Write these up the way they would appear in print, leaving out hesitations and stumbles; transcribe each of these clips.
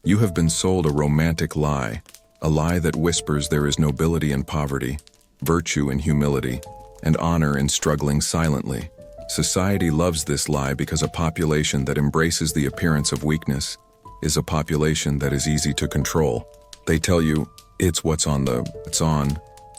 You have been sold a romantic lie, a lie that whispers there is nobility in poverty, virtue in humility, and honor in struggling silently. Society loves this lie because a population that embraces the appearance of weakness is a population that is easy to control. They tell you, it's what's on the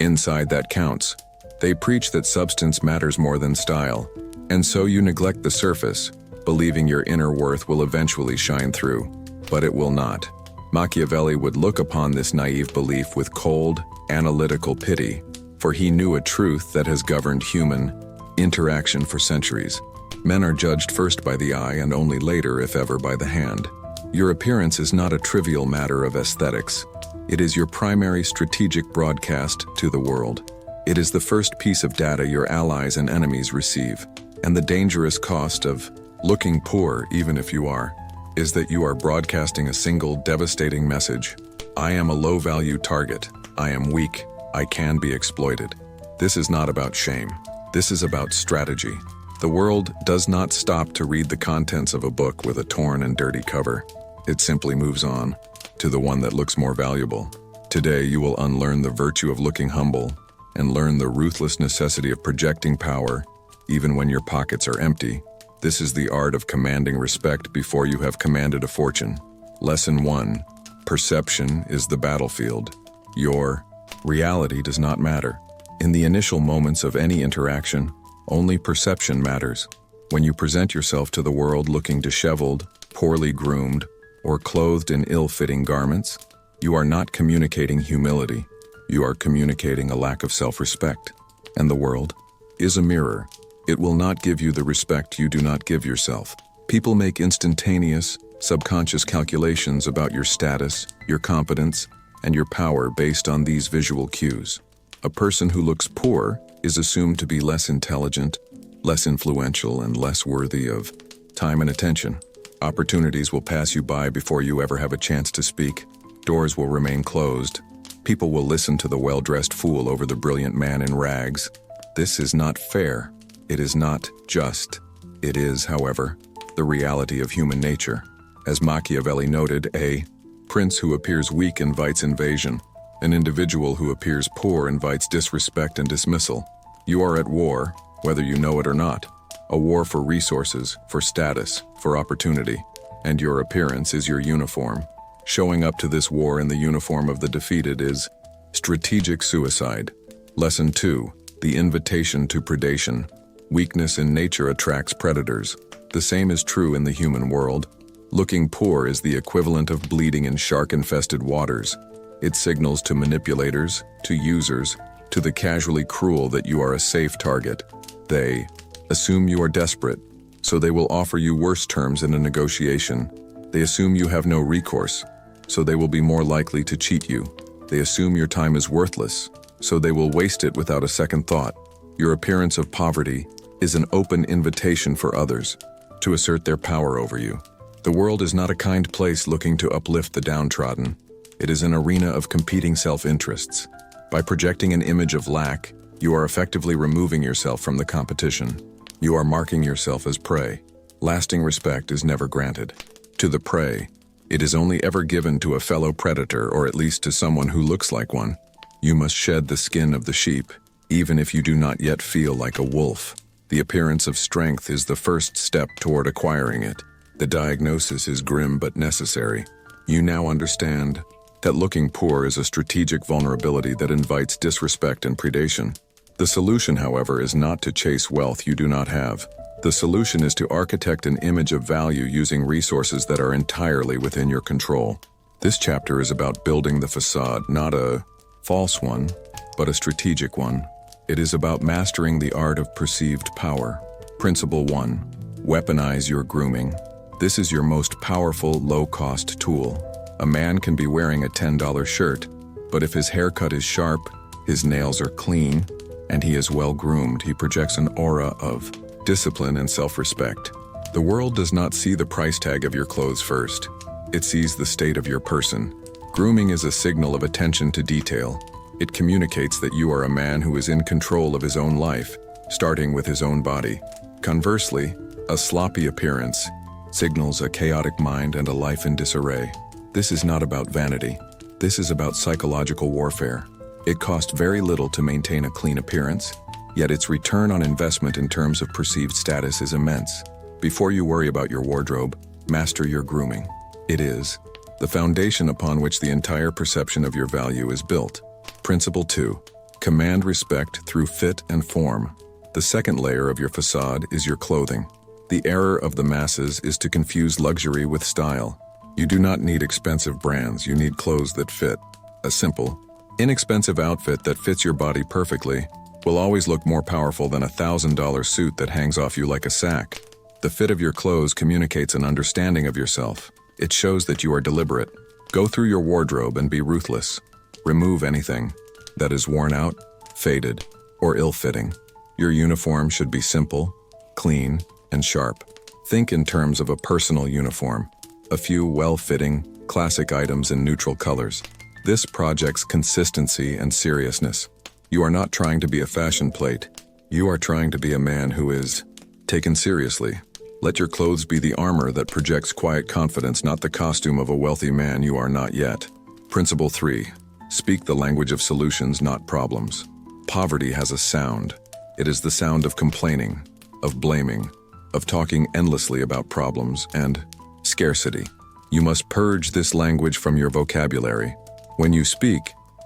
inside that counts. They preach that substance matters more than style, and so you neglect the surface, believing your inner worth will eventually shine through. But it will not. Machiavelli would look upon this naive belief with cold, analytical pity, for he knew a truth that has governed human interaction for centuries. Men are judged first by the eye and only later, if ever, by the hand. Your appearance is not a trivial matter of aesthetics. It is your primary strategic broadcast to the world. It is the first piece of data your allies and enemies receive. And the dangerous cost of looking poor, even if you are, is that you are broadcasting a single devastating message. I am a low-value target. I am weak. I can be exploited. This is not about shame. This is about strategy. The world does not stop to read the contents of a book with a torn and dirty cover. It simply moves on to the one that looks more valuable. Today, you will unlearn the virtue of looking humble and learn the ruthless necessity of projecting power, even when your pockets are empty. This is the art of commanding respect before you have commanded a fortune. Lesson 1. Perception is the battlefield. Your reality does not matter. In the initial moments of any interaction, only perception matters. When you present yourself to the world looking disheveled, poorly groomed, or clothed in ill-fitting garments, you are not communicating humility. You are communicating a lack of self-respect. And the world is a mirror. It will not give you the respect you do not give yourself. People make instantaneous, subconscious calculations about your status, your competence, and your power based on these visual cues. A person who looks poor is assumed to be less intelligent, less influential, and less worthy of time and attention. Opportunities will pass you by before you ever have a chance to speak. Doors will remain closed. People will listen to the well-dressed fool over the brilliant man in rags. This is not fair. It is not just. It is, however, the reality of human nature. As Machiavelli noted, a prince who appears weak invites invasion. An individual who appears poor invites disrespect and dismissal. You are at war, whether you know it or not. A war for resources, for status, for opportunity. And your appearance is your uniform. Showing up to this war in the uniform of the defeated is strategic suicide. Lesson 2. The invitation to predation. Weakness in nature attracts predators. The same is true in the human world. Looking poor is the equivalent of bleeding in shark-infested waters. It signals to manipulators, to users, to the casually cruel that you are a safe target. They assume you are desperate, so they will offer you worse terms in a negotiation. They assume you have no recourse, so they will be more likely to cheat you. They assume your time is worthless, so they will waste it without a second thought. Your appearance of poverty is an open invitation for others to assert their power over you. The world is not a kind place looking to uplift the downtrodden. It is an arena of competing self-interests. By projecting an image of lack, you are effectively removing yourself from the competition. You are marking yourself as prey. Lasting respect is never granted. To the prey, it is only ever given to a fellow predator, or at least to someone who looks like one. You must shed the skin of the sheep, even if you do not yet feel like a wolf. The appearance of strength is the first step toward acquiring it. The diagnosis is grim but necessary. You now understand that looking poor is a strategic vulnerability that invites disrespect and predation. The solution, however, is not to chase wealth you do not have. The solution is to architect an image of value using resources that are entirely within your control. This chapter is about building the facade, not a false one, but a strategic one. It is about mastering the art of perceived power. Principle 1. Weaponize your grooming. This is your most powerful, low-cost tool. A man can be wearing a $10 shirt, but if his haircut is sharp, his nails are clean, and he is well-groomed, he projects an aura of discipline and self-respect. The world does not see the price tag of your clothes first. It sees the state of your person. Grooming is a signal of attention to detail. It communicates that you are a man who is in control of his own life, starting with his own body. Conversely, a sloppy appearance signals a chaotic mind and a life in disarray. This is not about vanity. This is about psychological warfare. It costs very little to maintain a clean appearance, yet its return on investment in terms of perceived status is immense. Before you worry about your wardrobe, master your grooming. It is the foundation upon which the entire perception of your value is built. Principle 2. Command respect through fit and form. The second layer of your facade is your clothing. The error of the masses is to confuse luxury with style. You do not need expensive brands, you need clothes that fit. A simple, inexpensive outfit that fits your body perfectly will always look more powerful than a $1,000 suit that hangs off you like a sack. The fit of your clothes communicates an understanding of yourself. It shows that you are deliberate. Go through your wardrobe and be ruthless. Remove anything that is worn out, faded, or ill-fitting. Your uniform should be simple, clean, and sharp. Think in terms of a personal uniform. A few well-fitting, classic items in neutral colors. This projects consistency and seriousness. You are not trying to be a fashion plate. You are trying to be a man who is taken seriously. Let your clothes be the armor that projects quiet confidence, not the costume of a wealthy man you are not yet. Principle 3. Speak the language of solutions, not problems. Poverty has a sound. It is the sound of complaining, of blaming, of talking endlessly about problems and scarcity. You must purge this language from your vocabulary. When you speak,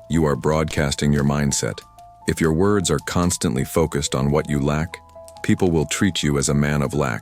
you are broadcasting your mindset. If your words are constantly focused on what you lack, people will treat you as a man of lack.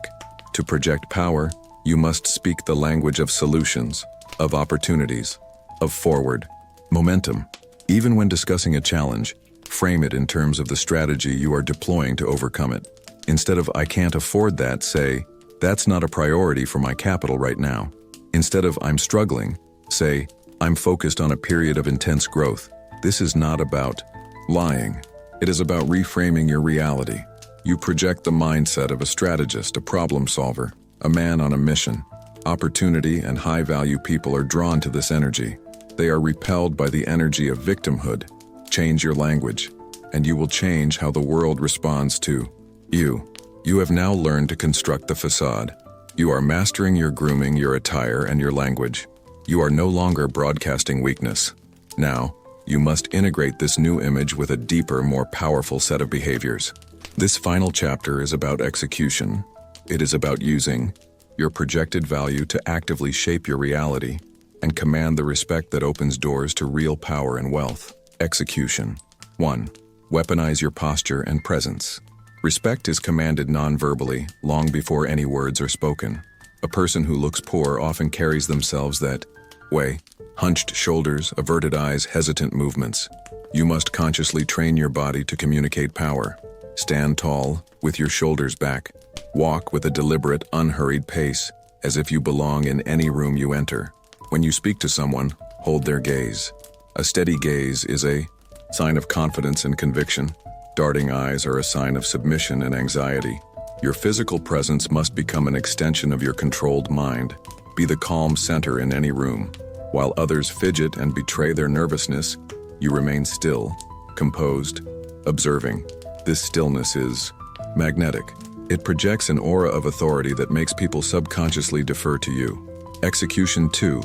To project power, you must speak the language of solutions, of opportunities, of forward momentum. Even when discussing a challenge, frame it in terms of the strategy you are deploying to overcome it. Instead of "I can't afford that," say, "That's not a priority for my capital right now." Instead of "I'm struggling," say, "I'm focused on a period of intense growth." This is not about lying. It is about reframing your reality. You project the mindset of a strategist, a problem solver, a man on a mission. Opportunity and high-value people are drawn to this energy. They are repelled by the energy of victimhood. Change your language, and you will change how the world responds to you. You have now learned to construct the facade. You are mastering your grooming, your attire, and your language. You are no longer broadcasting weakness. Now, you must integrate this new image with a deeper, more powerful set of behaviors. This final chapter is about execution. It is about using your projected value to actively shape your reality and command the respect that opens doors to real power and wealth. Execution. 1. Weaponize your posture and presence. Respect is commanded non-verbally, long before any words are spoken. A person who looks poor often carries themselves that way. Hunched shoulders, averted eyes, hesitant movements. You must consciously train your body to communicate power. Stand tall, with your shoulders back. Walk with a deliberate, unhurried pace, as if you belong in any room you enter. When you speak to someone, hold their gaze. A steady gaze is a sign of confidence and conviction. Darting eyes are a sign of submission and anxiety. Your physical presence must become an extension of your controlled mind. Be the calm center in any room. While others fidget and betray their nervousness, you remain still, composed, observing. This stillness is magnetic. It projects an aura of authority that makes people subconsciously defer to you. Execution 2.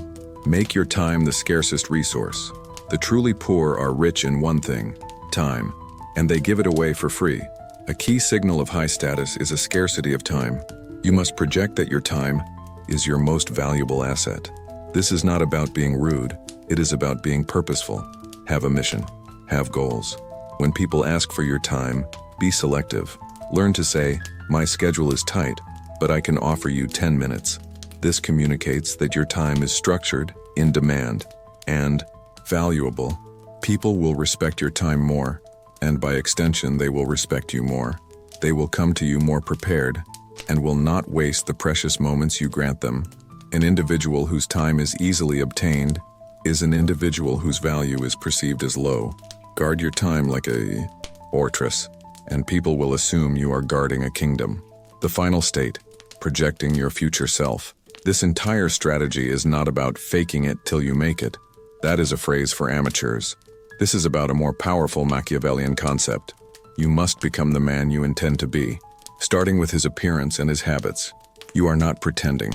Make your time the scarcest resource. The truly poor are rich in one thing, time, and they give it away for free. A key signal of high status is a scarcity of time. You must project that your time is your most valuable asset. This is not about being rude, it is about being purposeful. Have a mission, have goals. When people ask for your time, be selective. Learn to say, "My schedule is tight, but I can offer you 10 minutes. This communicates that your time is structured, in demand, and valuable. People will respect your time more, and by extension, they will respect you more. They will come to you more prepared, and will not waste the precious moments you grant them. An individual whose time is easily obtained is an individual whose value is perceived as low. Guard your time like a fortress, and people will assume you are guarding a kingdom. The final state, projecting your future self. This entire strategy is not about faking it till you make it. That is a phrase for amateurs. This is about a more powerful Machiavellian concept. You must become the man you intend to be, starting with his appearance and his habits. You are not pretending.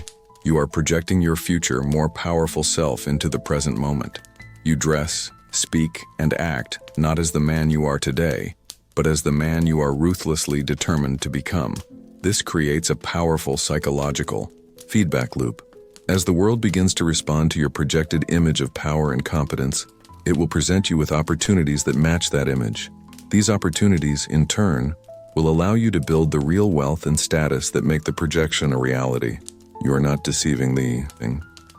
You are projecting your future, more powerful self into the present moment. You dress, speak, and act not as the man you are today, but as the man you are ruthlessly determined to become. This creates a powerful psychological feedback loop. As the world begins to respond to your projected image of power and competence, it will present you with opportunities that match that image. These opportunities, in turn, will allow you to build the real wealth and status that make the projection a reality. You are not deceiving the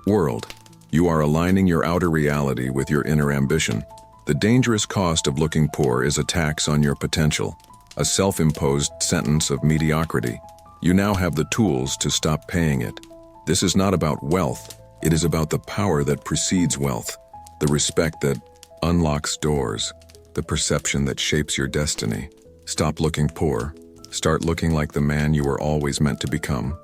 world. You are aligning your outer reality with your inner ambition. The dangerous cost of looking poor is a tax on your potential, a self-imposed sentence of mediocrity. You now have the tools to stop paying it. This is not about wealth, it is about the power that precedes wealth, the respect that unlocks doors, the perception that shapes your destiny. Stop looking poor. Start looking like the man you were always meant to become.